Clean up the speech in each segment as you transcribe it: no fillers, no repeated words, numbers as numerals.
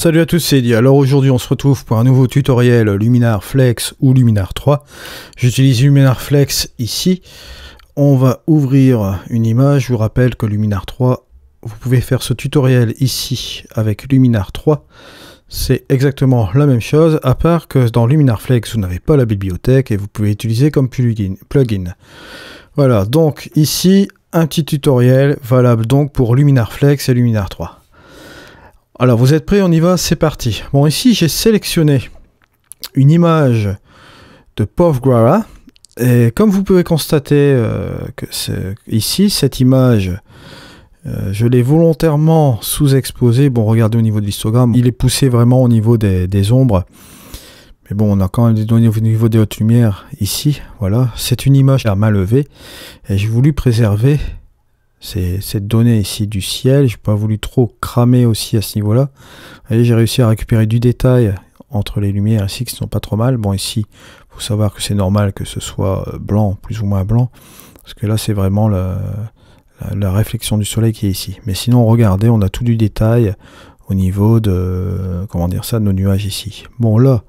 Salut à tous, c'est Eddie. Alors aujourd'hui on se retrouve pour un nouveau tutoriel Luminar Flex ou Luminar 3. J'utilise Luminar Flex ici. On va ouvrir une image. Je vous rappelle que Luminar 3, vous pouvez faire ce tutoriel ici avec Luminar 3. C'est exactement la même chose, à part que dans Luminar Flex, vous n'avez pas la bibliothèque et vous pouvez utiliser comme plugin. Voilà, donc ici, un petit tutoriel valable donc pour Luminar Flex et Luminar 3. Alors, vous êtes prêts? On y va, c'est parti. Bon, ici, j'ai sélectionné une image de Povgrara. Et comme vous pouvez constater que ici, cette image, je l'ai volontairement sous-exposée. Bon, regardez au niveau de l'histogramme, il est poussé vraiment au niveau des ombres. Mais bon, on a quand même des données au niveau des hautes lumières ici. Voilà, c'est une image à main levée. Et j'ai voulu préserver cette donnée ici du ciel. Je n'ai pas voulu trop cramer aussi à ce niveau-là. Vous voyez, j'ai réussi à récupérer du détail entre les lumières ici qui ne sont pas trop mal. Bon, ici, il faut savoir que c'est normal que ce soit blanc, plus ou moins blanc. Parce que là, c'est vraiment la réflexion du soleil qui est ici. Mais sinon, regardez, on a tout du détail au niveau de, comment dire ça, de nos nuages ici. Bon, là,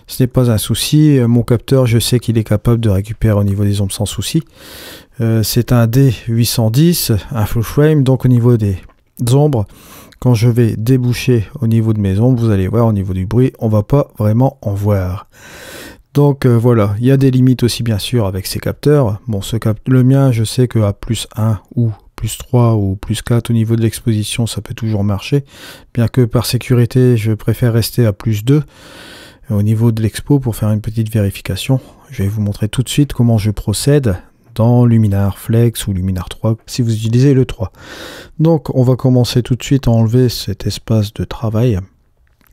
ce n'est pas un souci. Mon capteur, je sais qu'il est capable de récupérer au niveau des ombres sans souci. C'est un D810, un full frame. Donc, au niveau des ombres, quand je vais déboucher au niveau de mes ombres, vous allez voir au niveau du bruit, on va pas vraiment en voir. Donc voilà, il y a des limites aussi bien sûr avec ces capteurs. Bon, le mien, je sais qu'à plus 1 ou plus 3 ou plus 4 au niveau de l'exposition, ça peut toujours marcher. Bien que par sécurité, je préfère rester à plus 2 au niveau de l'expo pour faire une petite vérification. Je vais vous montrer tout de suite comment je procède dans Luminar Flex ou Luminar 3 si vous utilisez le 3. Donc on va commencer tout de suite à enlever cet espace de travail.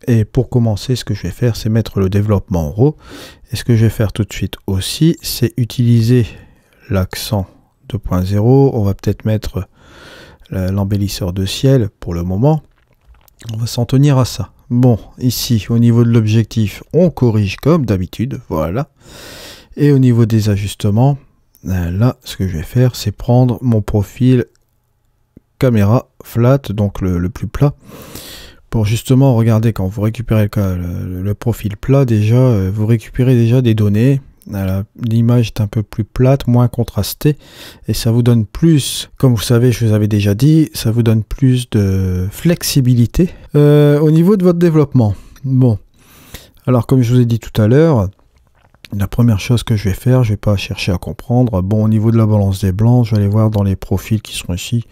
Et pour commencer, ce que je vais faire, c'est mettre le développement en RAW. Et ce que je vais faire tout de suite aussi, c'est utiliser l'accent 2.0. On va peut-être mettre l'embellisseur de ciel pour le moment. On va s'en tenir à ça. Bon, ici, au niveau de l'objectif, on corrige comme d'habitude. Voilà. Et au niveau des ajustements, là, ce que je vais faire, c'est prendre mon profil caméra flat, donc le plus plat. Pour justement regarder quand vous récupérez le profil plat, déjà vous récupérez déjà des données. L'image est un peu plus plate, moins contrastée, et ça vous donne plus, comme vous savez, je vous avais déjà dit, ça vous donne plus de flexibilité au niveau de votre développement. Bon, alors comme je vous ai dit tout à l'heure, la première chose que je vais faire, je vais pas chercher à comprendre. Bon, au niveau de la balance des blancs, je vais aller voir dans les profils qui sont ici.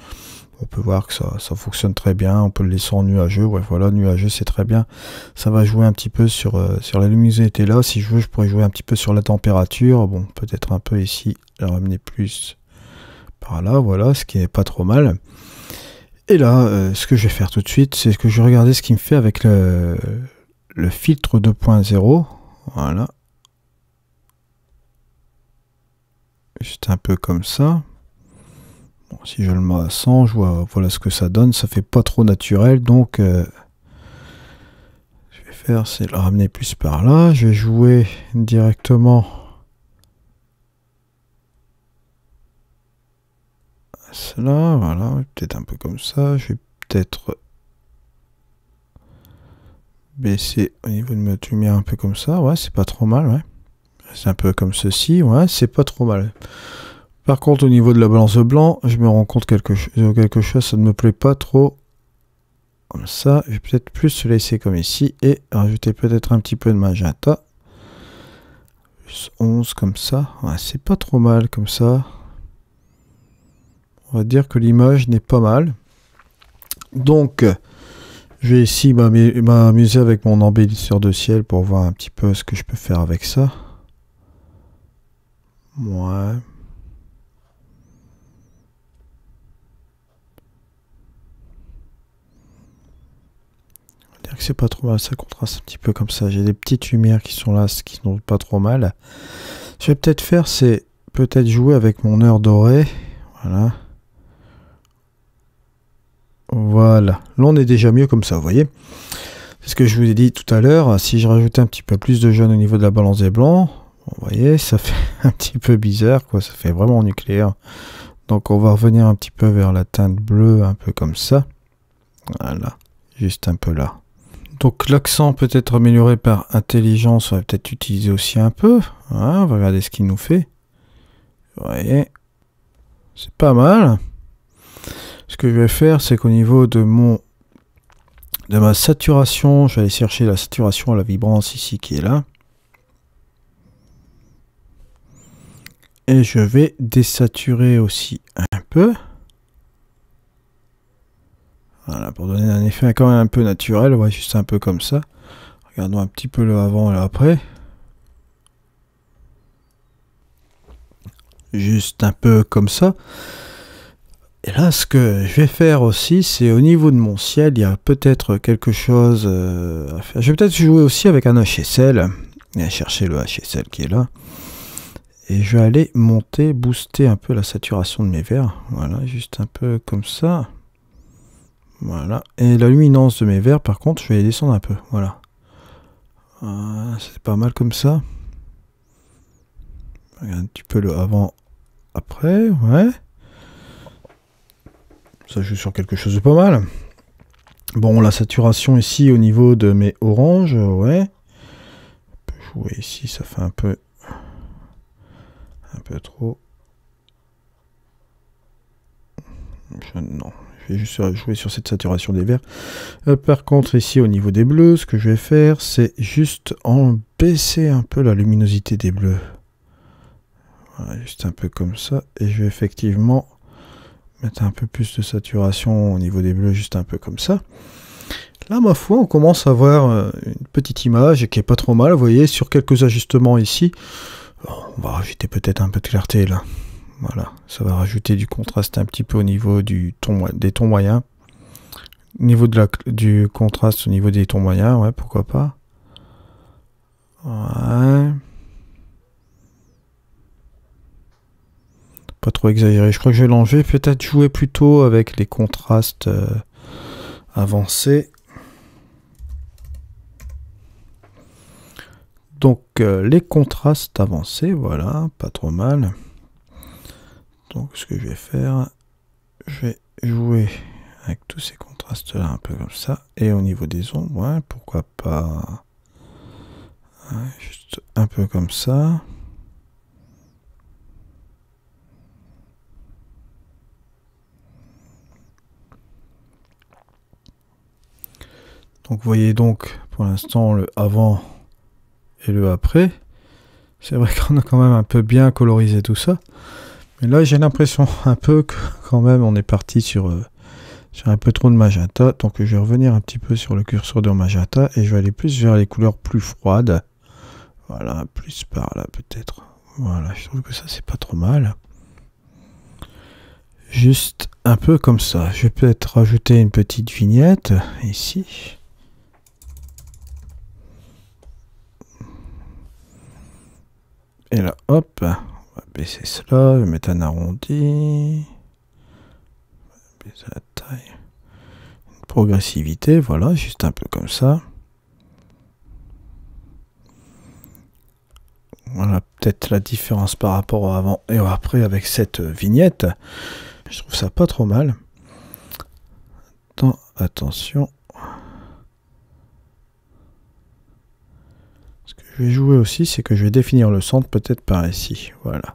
On peut voir que ça fonctionne très bien. On peut le laisser en nuageux. Ouais, voilà, nuageux, c'est très bien. Ça va jouer un petit peu sur la luminosité là. Si je veux, je pourrais jouer un petit peu sur la température. Bon, peut-être un peu ici, la ramener plus par là. Voilà, ce qui n'est pas trop mal. Et là, ce que je vais faire tout de suite, c'est que je vais regarder ce qu'il me fait avec le filtre 2.0. Voilà. Juste un peu comme ça. Bon, si je le mets à 100, je vois, voilà ce que ça donne. Ça fait pas trop naturel, donc je vais faire, c'est le ramener plus par là. Je vais jouer directement à cela, voilà, peut-être un peu comme ça. Je vais peut-être baisser au niveau de notre lumière un peu comme ça. Ouais, c'est pas trop mal, ouais. C'est un peu comme ceci, ouais, c'est pas trop mal. Par contre, au niveau de la balance de blanc, je me rends compte quelque chose, ça ne me plaît pas trop. Comme ça, je vais peut-être plus le laisser comme ici et rajouter peut-être un petit peu de magenta. Plus 11 comme ça. Ouais, c'est pas trop mal comme ça. On va dire que l'image n'est pas mal. Donc, je vais ici m'amuser avec mon embellisseur de ciel pour voir un petit peu ce que je peux faire avec ça. Ouais. C'est pas trop mal, ça contraste un petit peu comme ça. J'ai des petites lumières qui sont là, qui sont pas trop mal. Je vais peut-être faire, c'est peut-être jouer avec mon heure dorée. Voilà. Voilà. Là, on est déjà mieux comme ça, vous voyez. C'est ce que je vous ai dit tout à l'heure. Si je rajoutais un petit peu plus de jaune au niveau de la balance des blancs, vous voyez, ça fait un petit peu bizarre, quoi. Ça fait vraiment nucléaire. Donc, on va revenir un petit peu vers la teinte bleue, un peu comme ça. Voilà. Juste un peu là. Donc l'accent peut être amélioré par intelligence, on va peut-être utiliser aussi un peu. Voilà, on va regarder ce qu'il nous fait. Vous voyez, c'est pas mal. Ce que je vais faire, c'est qu'au niveau de ma saturation, je vais aller chercher la saturation à la vibrance ici qui est là. Et je vais désaturer aussi un peu. Voilà, pour donner un effet quand même un peu naturel, ouais, juste un peu comme ça. Regardons un petit peu le avant et le après. Juste un peu comme ça. Et là, ce que je vais faire aussi, c'est au niveau de mon ciel, il y a peut-être quelque chose à faire. Je vais peut-être jouer aussi avec un HSL. Et chercher le HSL qui est là. Et je vais aller monter, booster un peu la saturation de mes verres. Voilà, juste un peu comme ça. Voilà. Et la luminance de mes verres, par contre, je vais les descendre un peu. Voilà. C'est pas mal comme ça. Regarde un petit peu le avant, après. Ouais. Ça joue sur quelque chose de pas mal. Bon, la saturation ici au niveau de mes oranges. Ouais. On peut jouer ici, ça fait un peu trop. Non, je vais juste jouer sur cette saturation des verts. Par contre, ici au niveau des bleus, ce que je vais faire, c'est juste en baisser un peu la luminosité des bleus. Voilà, juste un peu comme ça. Et je vais effectivement mettre un peu plus de saturation au niveau des bleus, juste un peu comme ça. Là, ma foi, on commence à avoir une petite image qui est pas trop mal. Vous voyez, sur quelques ajustements ici, on va rajouter peut-être un peu de clarté là. Voilà, ça va rajouter du contraste un petit peu au niveau des tons moyens. Au niveau du contraste au niveau des tons moyens, ouais, pourquoi pas. Ouais. Pas trop exagéré. Je crois que je vais l'enlever. Peut-être jouer plutôt avec les contrastes avancés. Donc les contrastes avancés, voilà, pas trop mal. Donc ce que je vais faire, je vais jouer avec tous ces contrastes là un peu comme ça. Et au niveau des ombres, ouais, pourquoi pas, ouais, juste un peu comme ça. Donc vous voyez donc pour l'instant le avant et le après. C'est vrai qu'on a quand même un peu bien colorisé tout ça. Mais là j'ai l'impression un peu que quand même on est parti sur un peu trop de magenta. Donc je vais revenir un petit peu sur le curseur de magenta et je vais aller plus vers les couleurs plus froides. Voilà, plus par là peut-être. Voilà, je trouve que ça c'est pas trop mal. Juste un peu comme ça. Je vais peut-être rajouter une petite vignette ici. Et là, hop, on va baisser cela, je vais mettre un arrondi. On va baisser la taille. Une progressivité, voilà, juste un peu comme ça. Voilà, peut-être la différence par rapport au avant et au après avec cette vignette. Je trouve ça pas trop mal. Attention. Je vais jouer aussi, c'est que je vais définir le centre peut-être par ici. Voilà.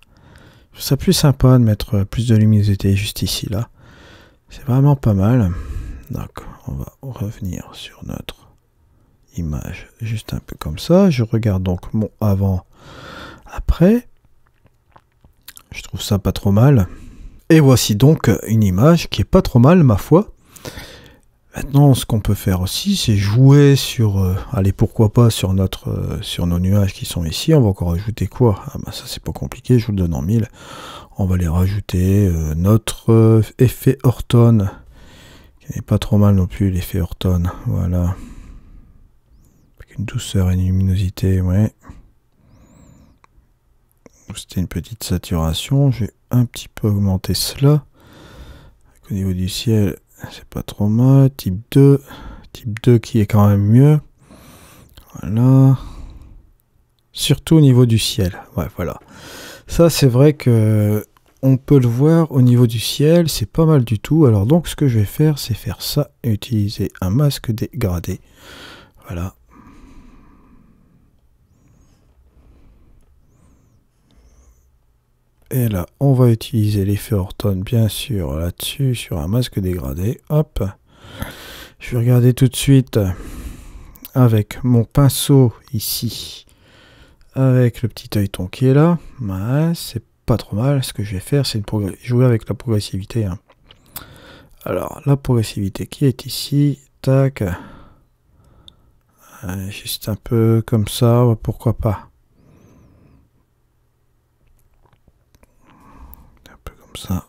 Je trouve ça plus sympa de mettre plus de luminosité juste ici, là. C'est vraiment pas mal. Donc, on va revenir sur notre image juste un peu comme ça. Je regarde donc mon avant, après. Je trouve ça pas trop mal. Et voici donc une image qui est pas trop mal, ma foi. Maintenant, ce qu'on peut faire aussi, c'est jouer sur... allez, pourquoi pas sur nos nuages qui sont ici. On va encore ajouter quoi? Ah bah ça, c'est pas compliqué, je vous le donne en 1000. On va les rajouter notre effet Orton, qui n'est pas trop mal non plus, l'effet Orton. Voilà. Avec une douceur et une luminosité, ouais. C'était une petite saturation. Je vais un petit peu augmenter cela. Au niveau du ciel... c'est pas trop mal, type 2 qui est quand même mieux. Voilà. Surtout au niveau du ciel. Ouais, voilà. Ça, c'est vrai que on peut le voir au niveau du ciel, c'est pas mal du tout. Alors donc, ce que je vais faire, c'est faire ça et utiliser un masque dégradé. Voilà. Et là, on va utiliser l'effet Orton, bien sûr, là-dessus, sur un masque dégradé. Hop. Je vais regarder tout de suite avec mon pinceau ici, avec le petit œilleton qui est là. Ouais, c'est pas trop mal. Ce que je vais faire, c'est jouer avec la progressivité. Hein. Alors, la progressivité qui est ici. Tac. Juste un peu comme ça, pourquoi pas. Ça.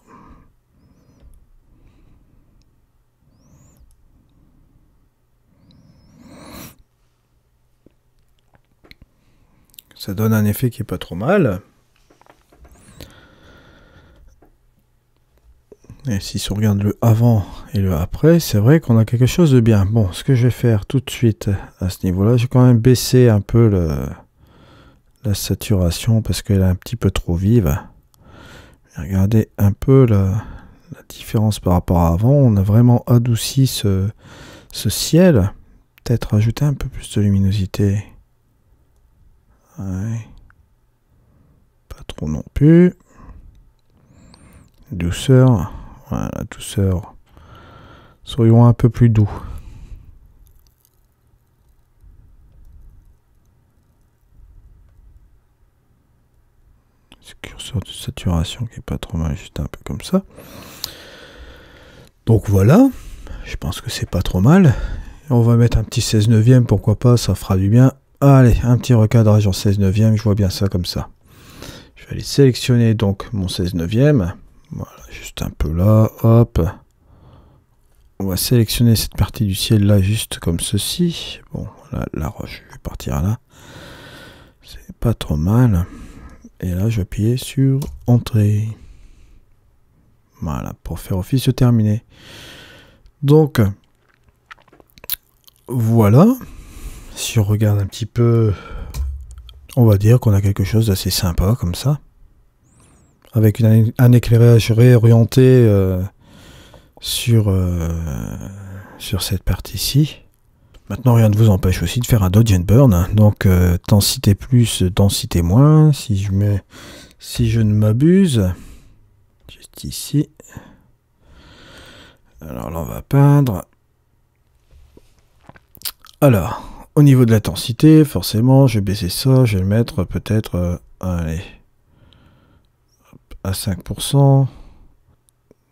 Ça donne un effet qui est pas trop mal. Et si on regarde le avant et le après, c'est vrai qu'on a quelque chose de bien. Bon, ce que je vais faire tout de suite à ce niveau-là, je vais quand même baisser un peu la saturation parce qu'elle est un petit peu trop vive. Regardez un peu la différence par rapport à avant. On a vraiment adouci ce ciel. Peut-être rajouter un peu plus de luminosité. Ouais. Pas trop non plus. Douceur. Voilà, douceur. Soyons un peu plus doux. Ce curseur de saturation qui est pas trop mal, juste un peu comme ça. Donc voilà, je pense que c'est pas trop mal. On va mettre un petit 16 neuvième, pourquoi pas, ça fera du bien. Allez, un petit recadrage en 16 neuvième, je vois bien ça comme ça. Je vais aller sélectionner donc mon 16 neuvième. Voilà, juste un peu là, hop. On va sélectionner cette partie du ciel là, juste comme ceci. Bon, là, la roche, je vais partir là. C'est pas trop mal. Et là, je vais appuyer sur Entrée. Voilà, pour faire office terminé. Donc, voilà. Si on regarde un petit peu, on va dire qu'on a quelque chose d'assez sympa comme ça. Avec un éclairage réorienté sur cette partie-ci. Maintenant, rien ne vous empêche aussi de faire un dodge and burn. Hein. Donc, densité plus, densité moins. Si je ne m'abuse. Juste ici. Alors là, on va peindre. Alors, au niveau de l'intensité, forcément, je vais baisser ça. Je vais le mettre peut-être, allez, à 5%.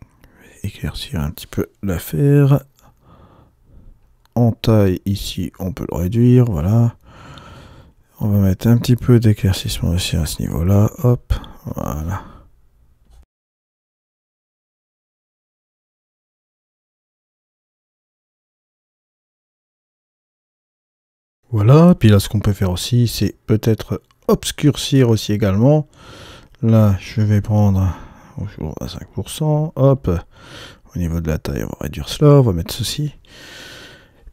Je vais éclaircir un petit peu l'affaire. En taille, ici, on peut le réduire, voilà. On va mettre un petit peu d'éclaircissement aussi à ce niveau-là, hop, voilà. Voilà, puis là, ce qu'on peut faire aussi, c'est peut-être obscurcir aussi également. Là, je vais prendre toujours à 5%, hop. Au niveau de la taille, on va réduire cela, on va mettre ceci.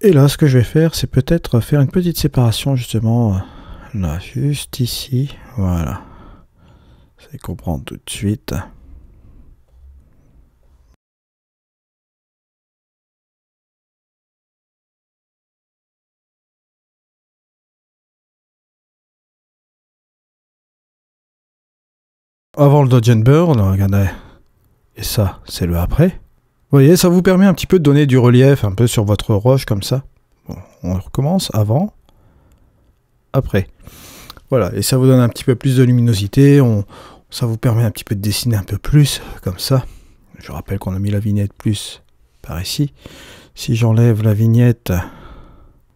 Et là, ce que je vais faire, c'est peut-être faire une petite séparation, justement, là, juste ici, voilà. Vous allez comprendre tout de suite. Avant le dodge and burn, regardez. Et ça, c'est le après. Vous voyez, ça vous permet un petit peu de donner du relief un peu sur votre roche comme ça. Bon, on recommence avant, après. Voilà, et ça vous donne un petit peu plus de luminosité. Ça vous permet un petit peu de dessiner un peu plus, comme ça. Je rappelle qu'on a mis la vignette plus par ici. Si j'enlève la vignette,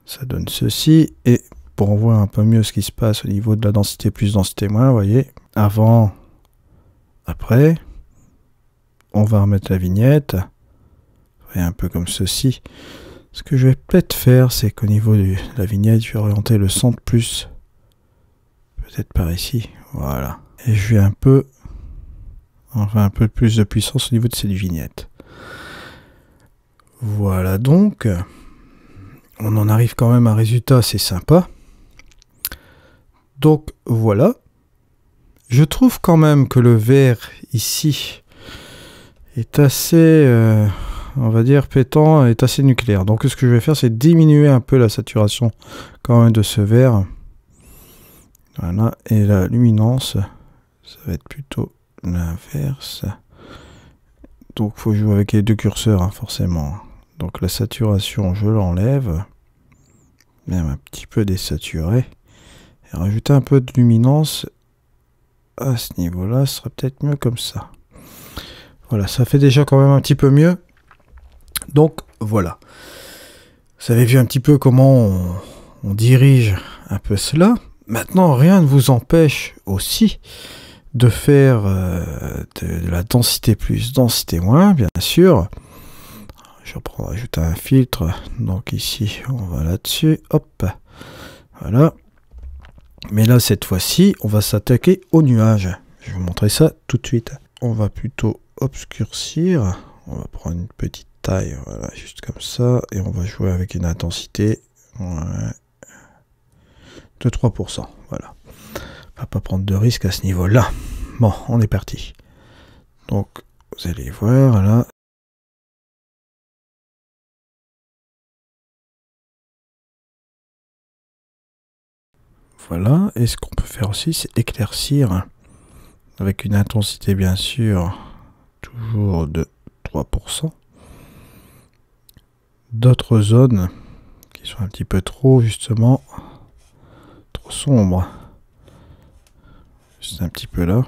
ça donne ceci. Et pour voir un peu mieux ce qui se passe au niveau de la densité plus, densité moins, vous voyez, avant, après, on va remettre la vignette. Et un peu comme ceci. Ce que je vais peut-être faire, c'est qu'au niveau de la vignette, je vais orienter le centre plus. Peut-être par ici. Voilà. Et je vais un peu plus de puissance au niveau de cette vignette. Voilà donc. On en arrive quand même à un résultat assez sympa. Donc voilà. Je trouve quand même que le vert ici est assez on va dire, pétant est assez nucléaire. Donc ce que je vais faire, c'est diminuer un peu la saturation quand même de ce vert. Voilà, et la luminance, ça va être plutôt l'inverse. Donc il faut jouer avec les deux curseurs, hein, forcément. Donc la saturation, je l'enlève. Même un petit peu désaturé. Et rajouter un peu de luminance à ce niveau-là, ce serait peut-être mieux comme ça. Voilà, ça fait déjà quand même un petit peu mieux. Donc voilà. Vous avez vu un petit peu comment on dirige un peu cela. Maintenant, rien ne vous empêche aussi de faire de la densité plus, densité moins, bien sûr. Je reprends, ajouter un filtre. Donc ici, on va là-dessus. Hop. Voilà. Mais là, cette fois-ci, on va s'attaquer au nuage. Je vais vous montrer ça tout de suite. On va plutôt obscurcir. On va prendre une petite taille, voilà, juste comme ça. Et on va jouer avec une intensité de 3%. Voilà. On va pas prendre de risque à ce niveau-là. Bon, on est parti. Donc, vous allez voir, là. Voilà, et ce qu'on peut faire aussi, c'est éclaircir avec une intensité, bien sûr, toujours de 3%. D'autres zones qui sont un petit peu trop, justement, trop sombres. Juste un petit peu là.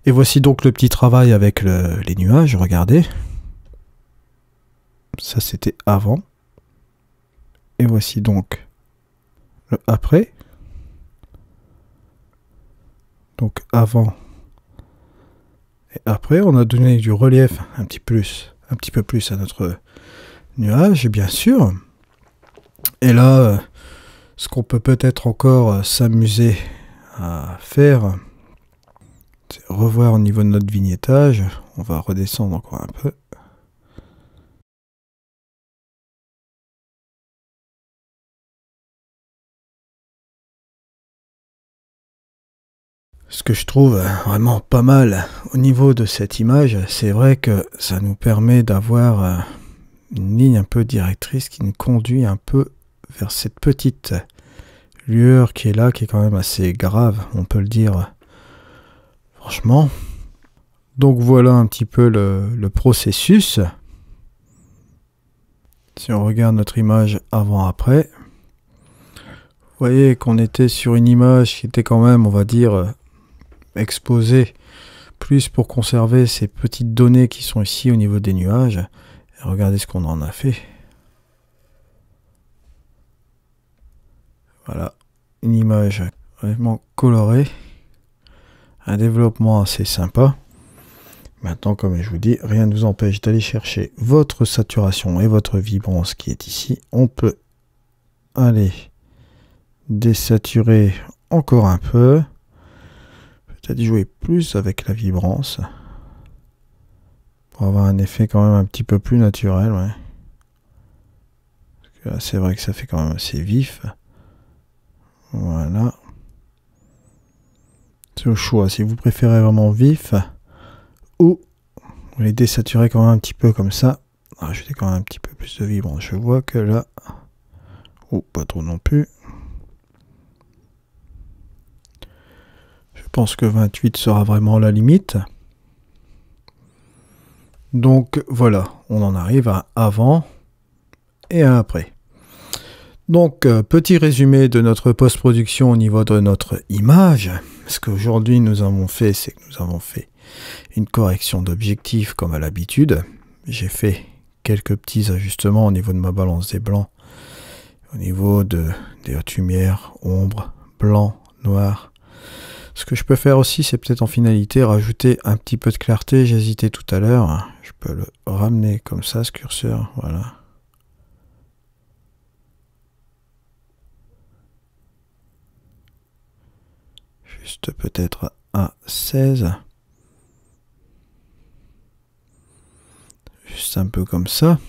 Et voici donc le petit travail avec les nuages, regardez. Ça, c'était avant. Et voici donc le après. Donc avant et après, on a donné du relief un petit peu plus à notre nuage, bien sûr. Et là, ce qu'on peut peut-être encore s'amuser à faire, c'est revoir au niveau de notre vignettage. On va redescendre encore un peu. Ce que je trouve vraiment pas mal au niveau de cette image, c'est vrai que ça nous permet d'avoir une ligne un peu directrice qui nous conduit un peu vers cette petite lueur qui est là, qui est quand même assez grave, on peut le dire franchement. Donc voilà un petit peu le processus. Si on regarde notre image avant-après, vous voyez qu'on était sur une image qui était quand même, on va dire, exposée plus pour conserver ces petites données qui sont ici au niveau des nuages. Et regardez ce qu'on en a fait. Voilà, une image vraiment colorée, un développement assez sympa. Maintenant, comme je vous dis, rien ne vous empêche d'aller chercher votre saturation et votre vibrance qui est ici. On peut aller désaturer encore un peu. Peut-être jouer plus avec la vibrance. Pour avoir un effet quand même un petit peu plus naturel. Ouais. Parce que là, c'est vrai que ça fait quand même assez vif. Voilà. C'est au choix. Si vous préférez vraiment vif, ou vous les désaturer quand même un petit peu comme ça. Rajouter quand même un petit peu plus de vibrance. Je vois que là, ou pas trop non plus. Je pense que 28 sera vraiment la limite. Donc voilà, on en arrive à avant et à après. Donc petit résumé de notre post-production au niveau de notre image. Ce qu'aujourd'hui nous avons fait, c'est que nous avons fait une correction d'objectif comme à l'habitude. J'ai fait quelques petits ajustements au niveau de ma balance des blancs, au niveau des hautes lumières, ombre, blanc, noir. Ce que je peux faire aussi, c'est peut-être en finalité rajouter un petit peu de clarté. J'hésitais tout à l'heure. Je peux le ramener comme ça, ce curseur. Voilà. Juste peut-être à 16. Juste un peu comme ça.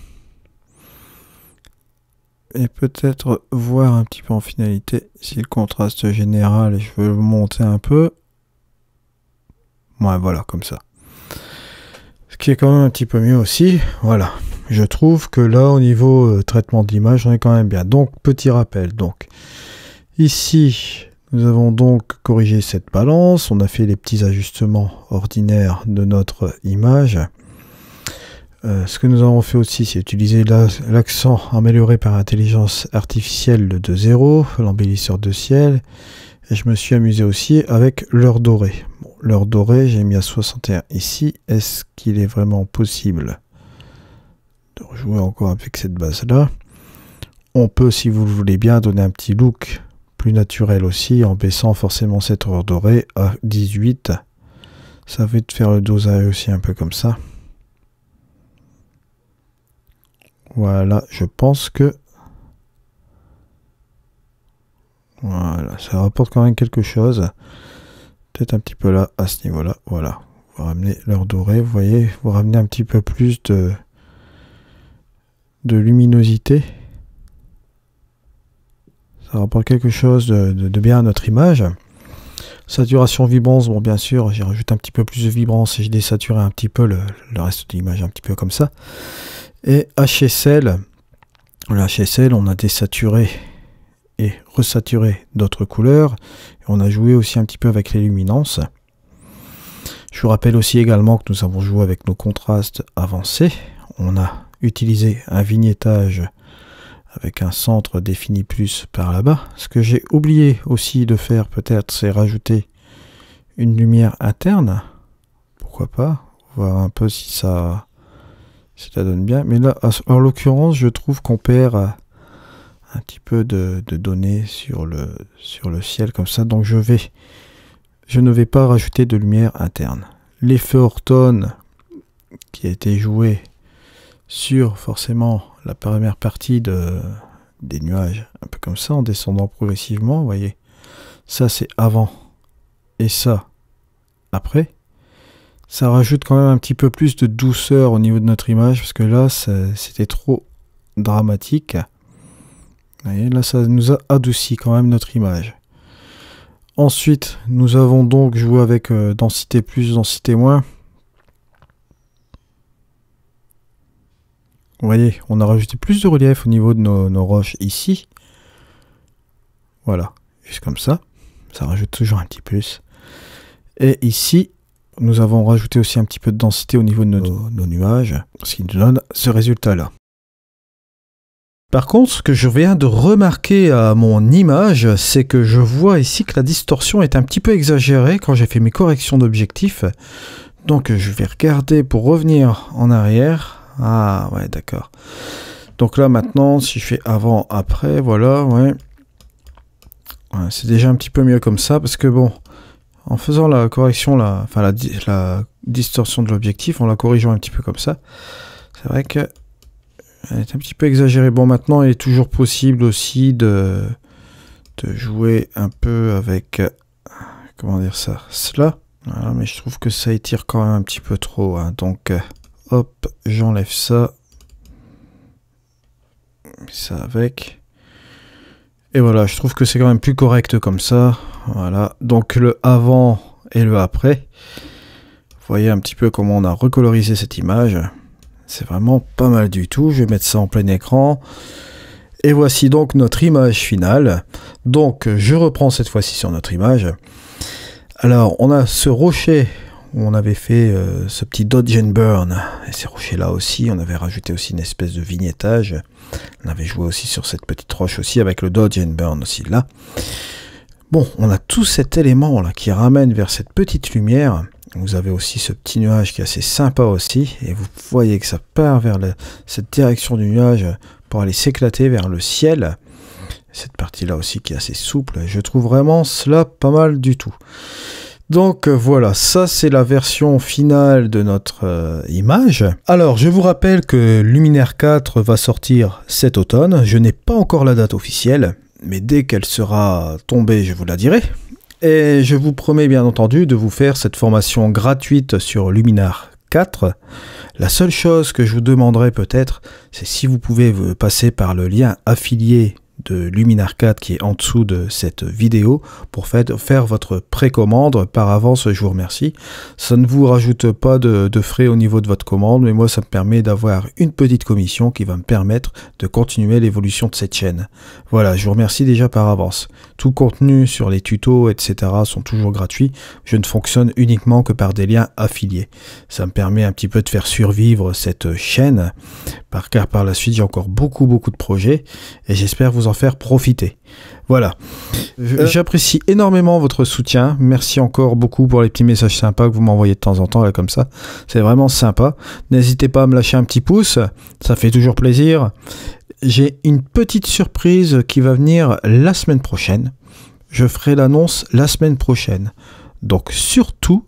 et peut-être voir un petit peu en finalité si le contraste général, je veux le monter un peu. Ouais, voilà, comme ça. Ce qui est quand même un petit peu mieux aussi. Voilà. Je trouve que là, au niveau traitement de l'image, on est quand même bien. Donc, petit rappel. Donc, ici, nous avons donc corrigé cette balance. On a fait les petits ajustements ordinaires de notre image. Ce que nous avons fait aussi, c'est utiliser l'accent amélioré par intelligence artificielle de 0, l'embellisseur de ciel. Et je me suis amusé aussi avec l'heure dorée. Bon, l'heure dorée, j'ai mis à 61 ici. Est-ce qu'il est vraiment possible de rejouer encore avec cette base-là? On peut, si vous le voulez bien, donner un petit look plus naturel aussi, en baissant forcément cette heure dorée à 18. Ça va te faire le dosage aussi un peu comme ça. Voilà, je pense que... Voilà, ça rapporte quand même quelque chose. Peut-être un petit peu là, à ce niveau-là. Voilà. Vous ramenez l'heure dorée, vous voyez, vous ramenez un petit peu plus de luminosité. Ça rapporte quelque chose de bien à notre image. Saturation, vibrance, bon bien sûr, j'ai rajouté un petit peu plus de vibrance et j'ai désaturé un petit peu le reste de l'image, un petit peu comme ça. Et HSL, le HSL, on a désaturé et resaturé d'autres couleurs. Et on a joué aussi un petit peu avec les luminances. Je vous rappelle aussi également que nous avons joué avec nos contrastes avancés. On a utilisé un vignettage avec un centre défini plus par là-bas. Ce que j'ai oublié aussi de faire peut-être, c'est rajouter une lumière interne. Pourquoi pas, voir un peu si ça donne bien. Mais là, en l'occurrence, je trouve qu'on perd un petit peu de données sur le ciel comme ça. Donc je ne vais pas rajouter de lumière interne. L'effet Orton qui a été joué sur forcément la première partie des nuages, un peu comme ça, en descendant progressivement, vous voyez, ça c'est avant et ça après. Ça rajoute quand même un petit peu plus de douceur au niveau de notre image, parce que là c'était trop dramatique. Vous voyez, là ça nous a adouci quand même notre image. Ensuite, nous avons donc joué avec densité plus, densité moins. Vous voyez, on a rajouté plus de relief au niveau de nos roches ici. Voilà, juste comme ça. Ça rajoute toujours un petit plus. Et ici, nous avons rajouté aussi un petit peu de densité au niveau de nos nuages, ce qui nous donne ce résultat-là. Par contre, ce que je viens de remarquer à mon image, c'est que je vois ici que la distorsion est un petit peu exagérée quand j'ai fait mes corrections d'objectif. Donc je vais regarder pour revenir en arrière. Ah ouais, d'accord. Donc là maintenant, si je fais avant, après, voilà, ouais. C'est déjà un petit peu mieux comme ça, parce que bon, en faisant la correction, la distorsion de l'objectif, en la corrigeant un petit peu comme ça, c'est vrai que elle est un petit peu exagérée. Bon, maintenant, il est toujours possible aussi de jouer un peu avec, comment dire ça, cela. Voilà, mais je trouve que ça étire quand même un petit peu trop, hein. Donc, hop, j'enlève ça. Ça avec. Et voilà, je trouve que c'est quand même plus correct comme ça. Voilà, donc le avant et le après. Vous voyez un petit peu comment on a recolorisé cette image. C'est vraiment pas mal du tout. Je vais mettre ça en plein écran. Et voici donc notre image finale. Donc je reprends cette fois-ci sur notre image. Alors on a ce rocher où on avait fait ce petit dodge and burn. Et ces rochers-là aussi, on avait rajouté aussi une espèce de vignettage. On avait joué aussi sur cette petite roche aussi avec le dodge and burn aussi là. Bon, on a tout cet élément là qui ramène vers cette petite lumière. Vous avez aussi ce petit nuage qui est assez sympa aussi. Et vous voyez que ça part vers cette direction du nuage pour aller s'éclater vers le ciel. Cette partie-là aussi qui est assez souple. Je trouve vraiment cela pas mal du tout. Donc voilà, ça c'est la version finale de notre image. Alors je vous rappelle que Luminaire 4 va sortir cet automne. Je n'ai pas encore la date officielle, mais dès qu'elle sera tombée, je vous la dirai. Et je vous promets bien entendu de vous faire cette formation gratuite sur Luminaire 4. La seule chose que je vous demanderai peut-être, c'est si vous pouvez passer par le lien affilié de Luminar 4 qui est en dessous de cette vidéo pour faire votre précommande par avance. Je vous remercie. Ça ne vous rajoute pas de frais au niveau de votre commande, mais moi ça me permet d'avoir une petite commission qui va me permettre de continuer l'évolution de cette chaîne. Voilà, je vous remercie déjà par avance. Tout le contenu sur les tutos, etc. sont toujours gratuits. Je ne fonctionne uniquement que par des liens affiliés. Ça me permet un petit peu de faire survivre cette chaîne, car par la suite j'ai encore beaucoup de projets et j'espère vous en faire profiter. Voilà. J'apprécie énormément votre soutien. Merci encore beaucoup pour les petits messages sympas que vous m'envoyez de temps en temps, là, comme ça. C'est vraiment sympa. N'hésitez pas à me lâcher un petit pouce. Ça fait toujours plaisir. J'ai une petite surprise qui va venir la semaine prochaine. Je ferai l'annonce la semaine prochaine. Donc, surtout,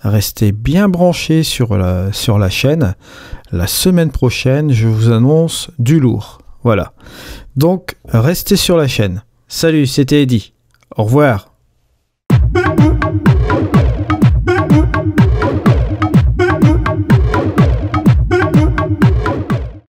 restez bien branchés sur la chaîne. La semaine prochaine, je vous annonce du lourd. Voilà. Donc, restez sur la chaîne. Salut, c'était Eddy. Au revoir.